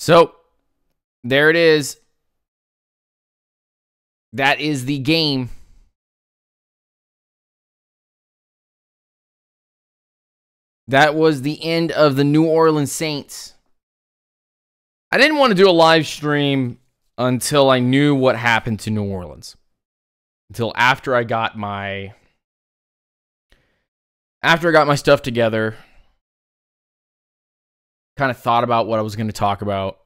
So, there it is. That is the game. That was the end of the New Orleans Saints. I didn't want to do a live stream until I knew what happened to New Orleans. Until after I got my stuff together. Kind of thought about what I was going to talk about.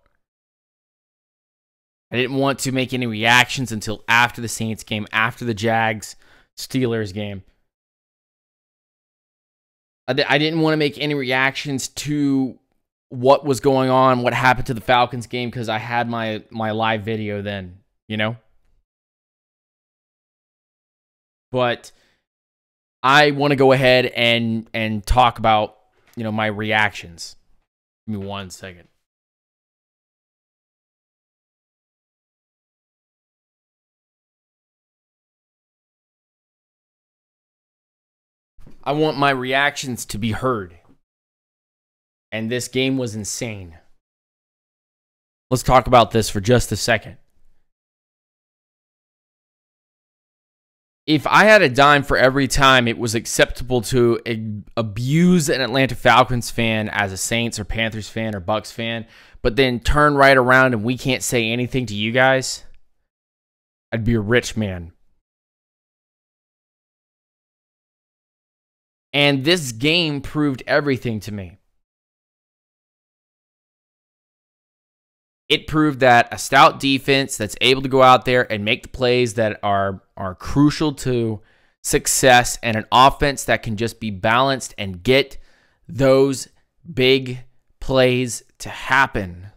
I didn't want to make any reactions until after the Saints game, after the Jags-Steelers game. I didn't want to make any reactions to what was going on, what happened to the Falcons game, because I had my live video then, you know? But I want to go ahead and talk about, you know, my reactions. Give me 1 second. I want my reactions to be heard. And this game was insane. Let's talk about this for just a second. If I had a dime for every time it was acceptable to abuse an Atlanta Falcons fan as a Saints or Panthers fan or Bucks fan, but then turn right around and we can't say anything to you guys, I'd be a rich man. And this game proved everything to me. It proved that a stout defense that's able to go out there and make the plays that are crucial to success, and an offense that can just be balanced and get those big plays to happen.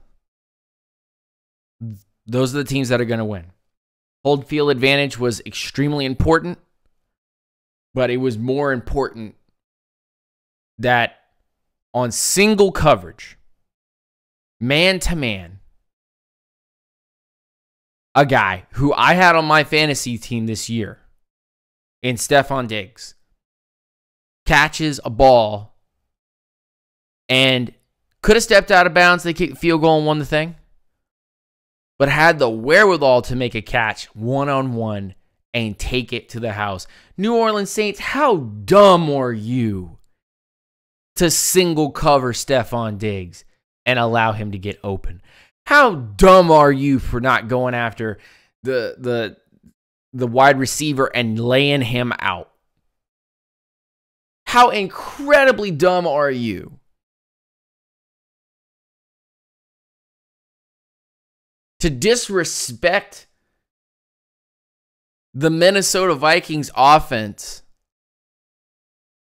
Those are the teams that are going to win. Home field advantage was extremely important, but it was more important that on single coverage, man-to-man, a guy who I had on my fantasy team this year in Stephon Diggs catches a ball and could have stepped out of bounds. They kicked the field goal and won the thing. but had the wherewithal to make a catch one-on-one and take it to the house. New Orleans Saints, how dumb are you to single cover Stephon Diggs and allow him to get open? How dumb are you for not going after the wide receiver and laying him out? How incredibly dumb are you to disrespect the Minnesota Vikings offense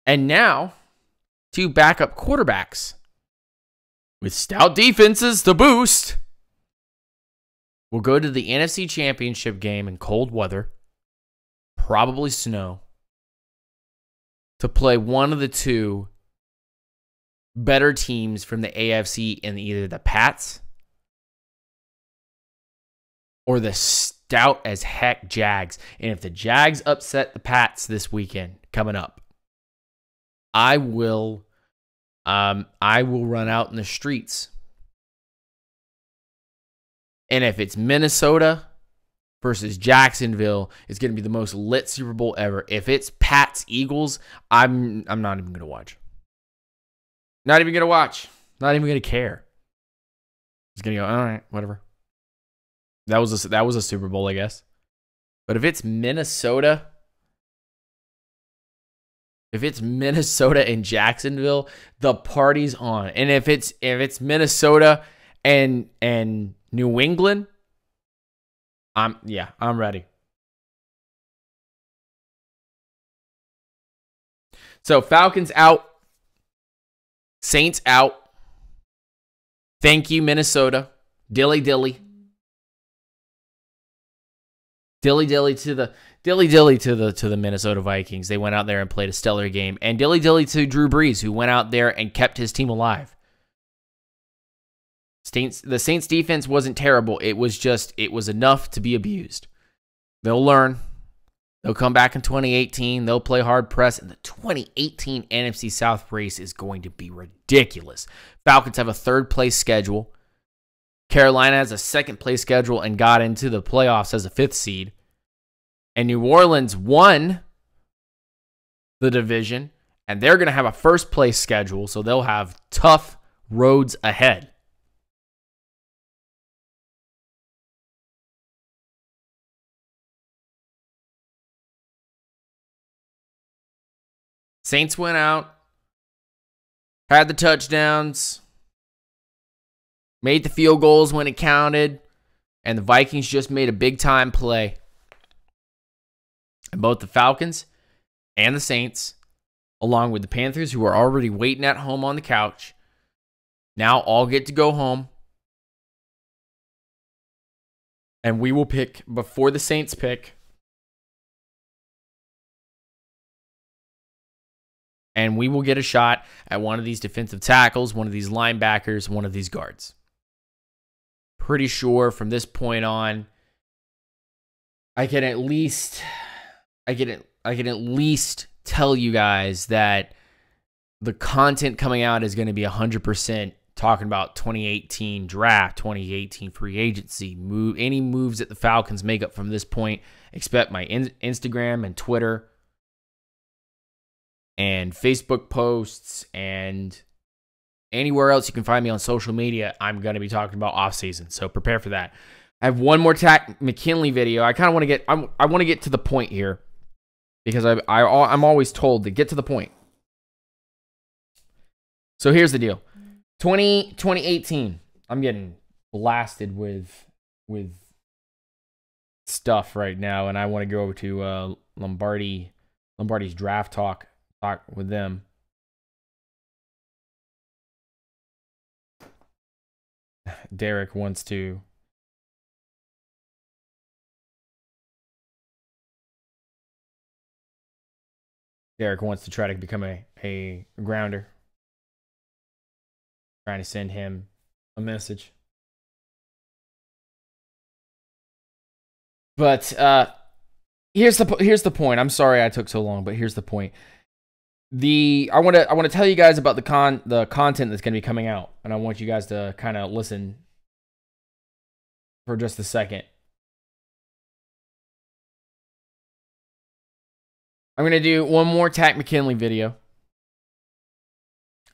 and now two backup quarterbacks with stout defenses to boost will go to the NFC Championship game in cold weather, probably snow, to play one of the two better teams from the AFC in either the Pats or the stout as heck Jags. And if the Jags upset the Pats this weekend coming up, I will run out in the streets. And if it's Minnesota versus Jacksonville, it's going to be the most lit Super Bowl ever. If it's Pats Eagles, I'm not even going to watch. Not even going to watch. Not even going to care. It's going to go, all right, whatever. That was a Super Bowl, I guess. But if it's Minnesota and Jacksonville, the party's on. And if it's Minnesota and New England, I'm ready. So Falcons out, Saints out. Thank you, Minnesota. Dilly dilly. Dilly dilly to the Minnesota Vikings. They went out there and played a stellar game. And dilly dilly to Drew Brees, who went out there and kept his team alive. The Saints defense wasn't terrible. It was enough to be abused. They'll learn. They'll come back in 2018. They'll play hard press. And the 2018 NFC South race is going to be ridiculous. Falcons have a third-place schedule. Carolina has a second-place schedule and got into the playoffs as a fifth seed. And New Orleans won the division. And they're going to have a first-place schedule, so they'll have tough roads ahead. Saints went out, had the touchdowns, made the field goals when it counted, and the Vikings just made a big-time play. And both the Falcons and the Saints, along with the Panthers, who are already waiting at home on the couch, now all get to go home. And we will pick before the Saints pick. And we will get a shot at one of these defensive tackles, one of these linebackers, one of these guards. Pretty sure from this point on, I can at least tell you guys that the content coming out is going to be 100% talking about 2018 draft, 2018 free agency, any moves that the Falcons make up from this point. Expect my Instagram and Twitter and Facebook posts and anywhere else you can find me on social media. I'm going to be talking about offseason, so prepare for that. I have one more McKinley video. I kind of want to get I want to get to the point here because I'm always told to get to the point. So here's the deal. 2018. I'm getting blasted with stuff right now, and I want to go over to Lombardi's draft talk with them. Derek wants to try to become a grounder. Trying to send him a message. But here's the point. I'm sorry I took so long, but here's the point. I want to tell you guys about the content that's going to be coming out, and I want you guys to kind of listen for just a second. I'm going to do one more Takk McKinley video.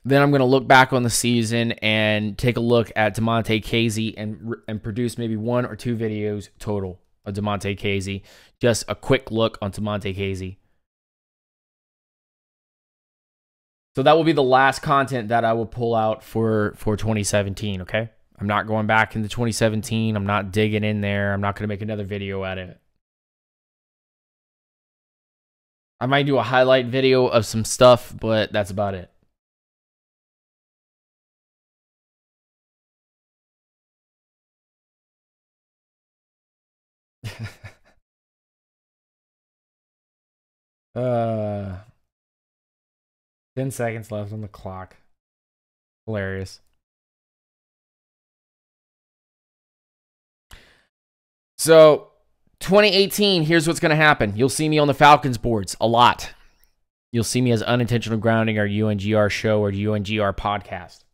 Then I'm going to look back on the season and take a look at Damontae Kazee and produce maybe 1 or 2 videos total of Damontae Kazee. Just a quick look on Damontae Kazee. So that will be the last content that I will pull out for 2017, okay? I'm not going back into 2017. I'm not digging in there. I'm not going to make another video at it. I might do a highlight video of some stuff, but that's about it. uh 10 seconds left on the clock. Hilarious. So 2018, here's what's going to happen. You'll see me on the Falcons boards a lot. You'll see me as Unintentional Grounding, our UNGR show, or UNGR podcast.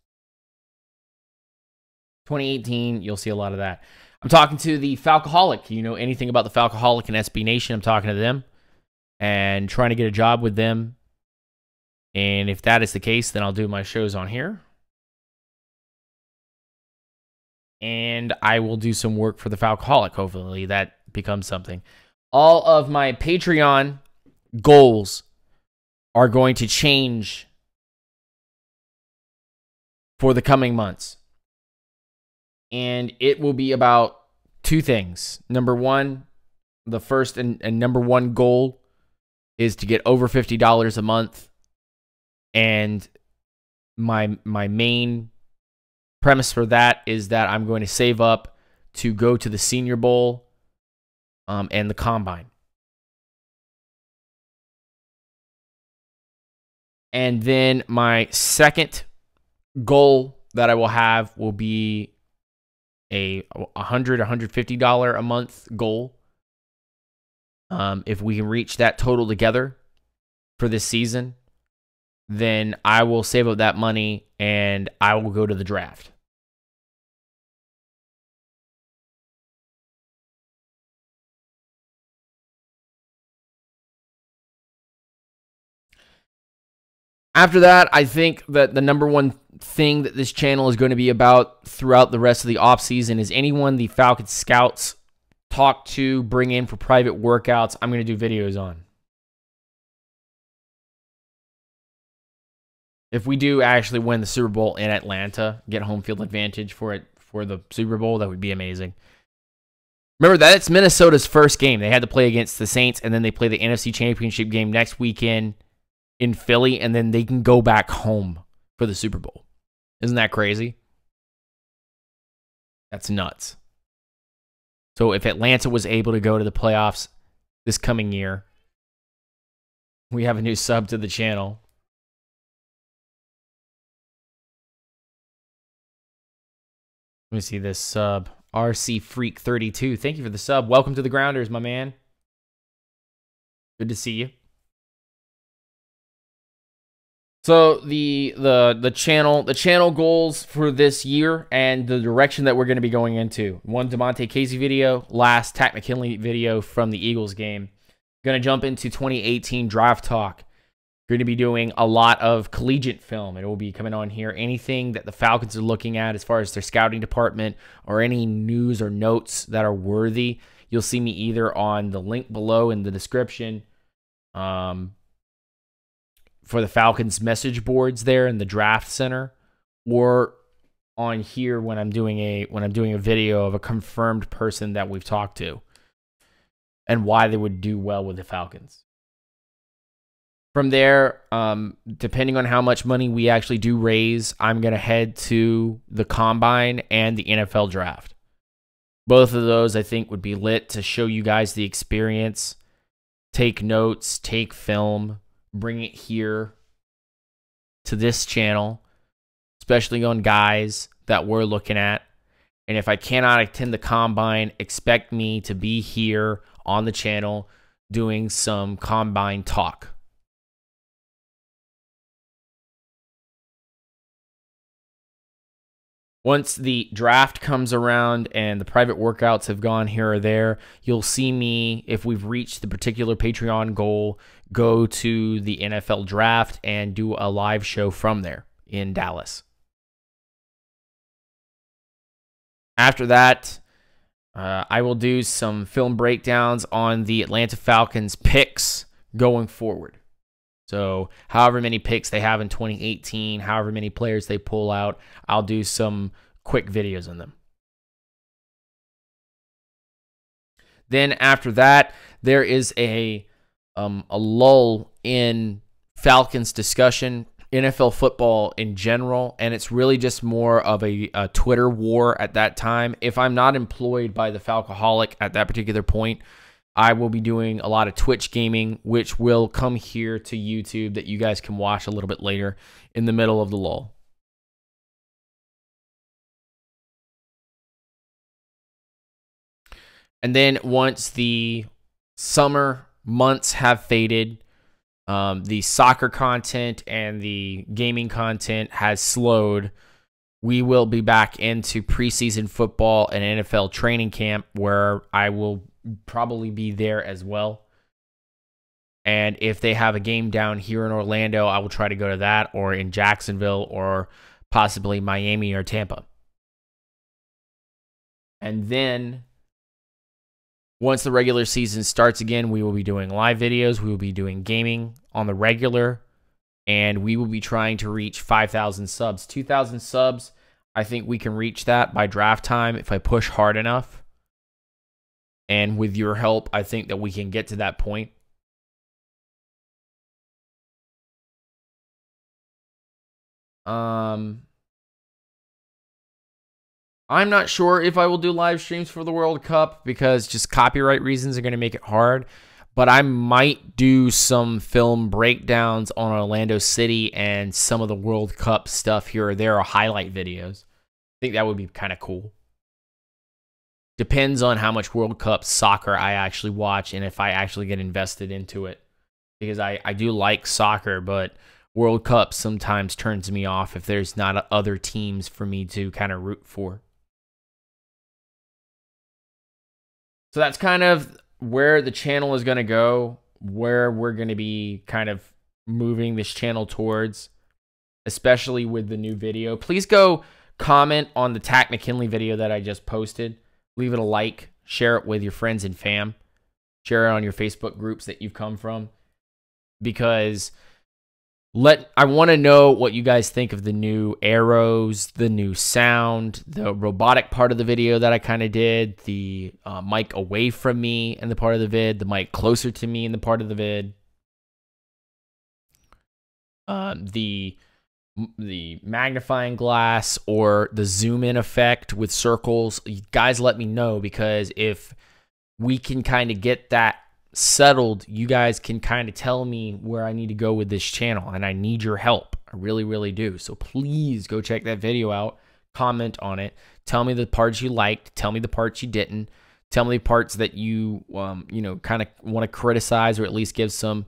2018, you'll see a lot of that. I'm talking to the Falcoholic. You know anything about the Falcoholic and SB Nation, I'm talking to them and trying to get a job with them. And if that is the case, then I'll do my shows on here. And I will do some work for the Falcoholic. Hopefully that becomes something. All of my Patreon goals are going to change for the coming months. And it will be about 2 things. Number one, the first and number one goal is to get over $50 a month. And my main premise for that is that I'm going to save up to go to the Senior Bowl and the Combine. And then my second goal that I will have will be a $150 a month goal. If we can reach that total together for this season, then I will save up that money and I will go to the draft. After that, I think that the number one thing that this channel is going to be about throughout the rest of the offseason is anyone the Falcons scouts talk to, bring in for private workouts, I'm going to do videos on. If we do actually win the Super Bowl in Atlanta, get home field advantage for the Super Bowl, that would be amazing. Remember, that's Minnesota's first game. They had to play against the Saints, and then they play the NFC Championship game next weekend in Philly, and then they can go back home for the Super Bowl. Isn't that crazy? That's nuts. So if Atlanta was able to go to the playoffs this coming year, we have a new sub to the channel. Let me see this sub. RC Freak 32. Thank you for the sub. Welcome to the Grounders, my man. Good to see you. So the channel goals for this year and the direction that we're going to be going into. One Damontae Kazee video, last Takk McKinley video from the Eagles game. Going to jump into 2018 draft talk. Going to be doing a lot of collegiate film. It will be coming on here. Anything that the Falcons are looking at as far as their scouting department or any news or notes that are worthy, you'll see me either on the link below in the description for the Falcons message boards there in the draft center, or on here when I'm doing a video of a confirmed person that we've talked to and why they would do well with the Falcons. From there, depending on how much money we actually do raise, I'm going to head to the Combine and the NFL Draft. Both of those, I think, would be lit to show you guys the experience, take notes, take film, bring it here to this channel, especially on guys that we're looking at. And if I cannot attend the Combine, expect me to be here on the channel doing some Combine talk. Once the draft comes around and the private workouts have gone here or there, you'll see me, if we've reached the particular Patreon goal, go to the NFL draft and do a live show from there in Dallas. After that, I will do some film breakdowns on the Atlanta Falcons picks going forward. So however many picks they have in 2018, however many players they pull out, I'll do some quick videos on them. Then after that, there is a lull in Falcons discussion, NFL football in general, and it's really just more of a Twitter war at that time. If I'm not employed by the Falcoholic at that particular point, I will be doing a lot of Twitch gaming, which will come here to YouTube that you guys can watch a little bit later in the middle of the lull. And then once the summer months have faded, the soccer content and the gaming content has slowed, we will be back into preseason football and NFL training camp, where I will probably be there as well. And if they have a game down here in Orlando, I will try to go to that, or in Jacksonville, or possibly Miami or Tampa. And then once the regular season starts again, we will be doing live videos. We will be doing gaming on the regular, and we will be trying to reach 5,000 subs. 2,000 subs, I think we can reach that by draft time if I push hard enough. And with your help, I think that we can get to that point. I'm not sure if I will do live streams for the World Cup, because just copyright reasons are going to make it hard. But I might do some film breakdowns on Orlando City and some of the World Cup stuff here or there, or highlight videos. I think that would be kind of cool. Depends on how much World Cup soccer I actually watch and if I actually get invested into it. Because I do like soccer, but World Cup sometimes turns me off if there's not other teams for me to kind of root for. So that's kind of where the channel is going to go, where we're going to be kind of moving this channel towards, especially with the new video. Please go comment on the Tack McKinley video that I just posted. Leave it a like, share it with your friends and fam, share it on your Facebook groups that you've come from, because I want to know what you guys think of the new arrows, the new sound, the robotic part of the video that I kind of did, the mic away from me in the part of the vid, the mic closer to me in the part of the vid, the magnifying glass or the zoom in effect with circles. You guys let me know, because if we can kind of get that settled, you guys can kind of tell me where I need to go with this channel, and I need your help. I really, really do. So please go check that video out, comment on it, tell me the parts you liked, tell me the parts you didn't, tell me the parts that you kind of want to criticize, or at least give some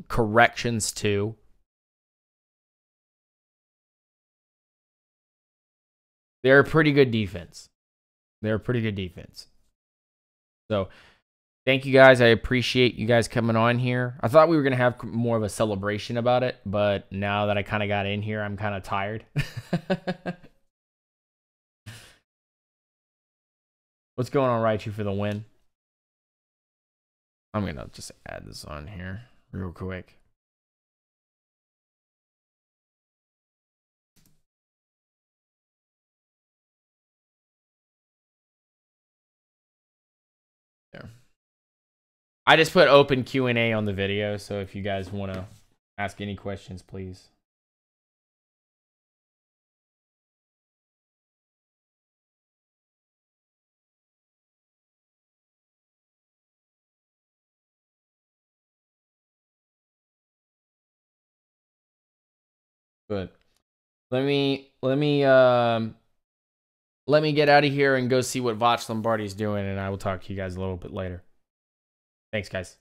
corrections to. They're a pretty good defense. They're a pretty good defense. So thank you guys. I appreciate you guys coming on here. I thought we were going to have more of a celebration about it, but now that I kind of got in here, I'm kind of tired. What's going on, Raichu, for the win? I'm going to just add this on here real quick. There. I just put open Q&A on the video, so if you guys want to ask any questions, please. But let me get out of here and go see what Vach Lombardi's doing, and I will talk to you guys a little bit later. Thanks, guys.